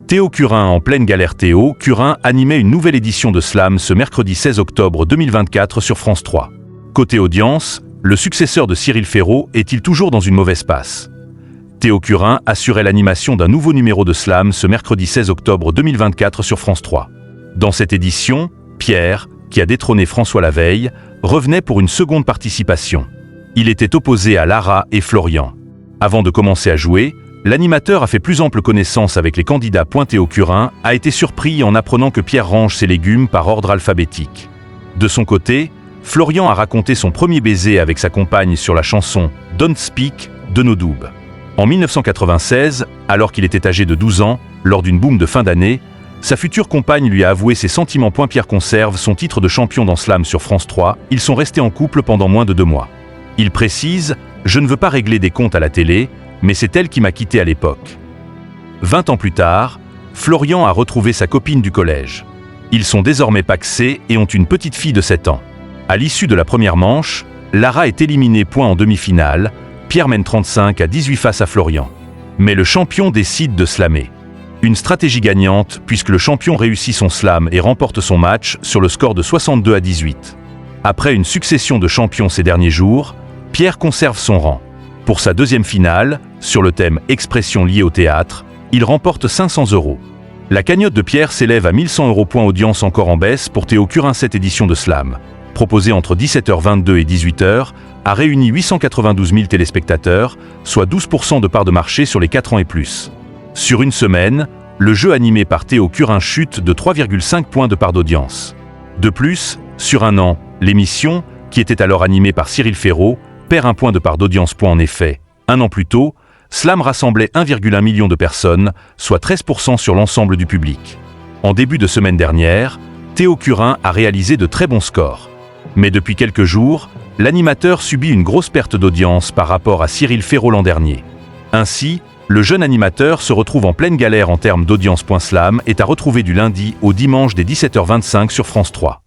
Théo Curin en pleine galère. Théo Curin animait une nouvelle édition de Slam ce mercredi 16 octobre 2024 sur France 3. Côté audience, le successeur de Cyril Ferraud est-il toujours dans une mauvaise passe? Théo Curin assurait l'animation d'un nouveau numéro de Slam ce mercredi 16 octobre 2024 sur France 3. Dans cette édition, Pierre, qui a détrôné François la veille, revenait pour une seconde participation. Il était opposé à Lara et Florian. Avant de commencer à jouer, l'animateur a fait plus ample connaissance avec les candidats. Théo Curin a été surpris en apprenant que Pierre range ses légumes par ordre alphabétique. De son côté, Florian a raconté son premier baiser avec sa compagne sur la chanson « Don't Speak » de Nodoub. En 1996, alors qu'il était âgé de 12 ans, lors d'une boum de fin d'année, sa future compagne lui a avoué ses sentiments. Pierre conserve son titre de champion dans Slam sur France 3, ils sont restés en couple pendant moins de 2 mois. Il précise « Je ne veux pas régler des comptes à la télé, mais c'est elle qui m'a quitté à l'époque ». 20 ans plus tard, Florian a retrouvé sa copine du collège. Ils sont désormais pacsés et ont une petite fille de 7 ans. À l'issue de la première manche, Lara est éliminée. En demi-finale, Pierre mène 35-18 face à Florian. Mais le champion décide de slammer. Une stratégie gagnante puisque le champion réussit son slam et remporte son match sur le score de 62-18. Après une succession de champions ces derniers jours, Pierre conserve son rang. Pour sa deuxième finale, sur le thème « Expression liée au théâtre », il remporte 500 €. La cagnotte de Pierre s'élève à 1100 €. Audience encore en baisse pour Théo Curin. Cette édition de Slam, proposée entre 17h22 et 18h, a réuni 892 000 téléspectateurs, soit 12% de part de marché sur les 4 ans et plus. Sur une semaine, le jeu animé par Théo Curin chute de 3,5 points de part d'audience. De plus, sur un an, l'émission, qui était alors animée par Cyril Ferraud, perd 1 point de part d'audience. En effet, un an plus tôt, Slam rassemblait 1,1 million de personnes, soit 13% sur l'ensemble du public. En début de semaine dernière, Théo Curin a réalisé de très bons scores. Mais depuis quelques jours, l'animateur subit une grosse perte d'audience par rapport à Cyril Ferraud l'an dernier. Ainsi, le jeune animateur se retrouve en pleine galère en termes d'audience. Slam est à retrouver du lundi au dimanche dès 17h25 sur France 3.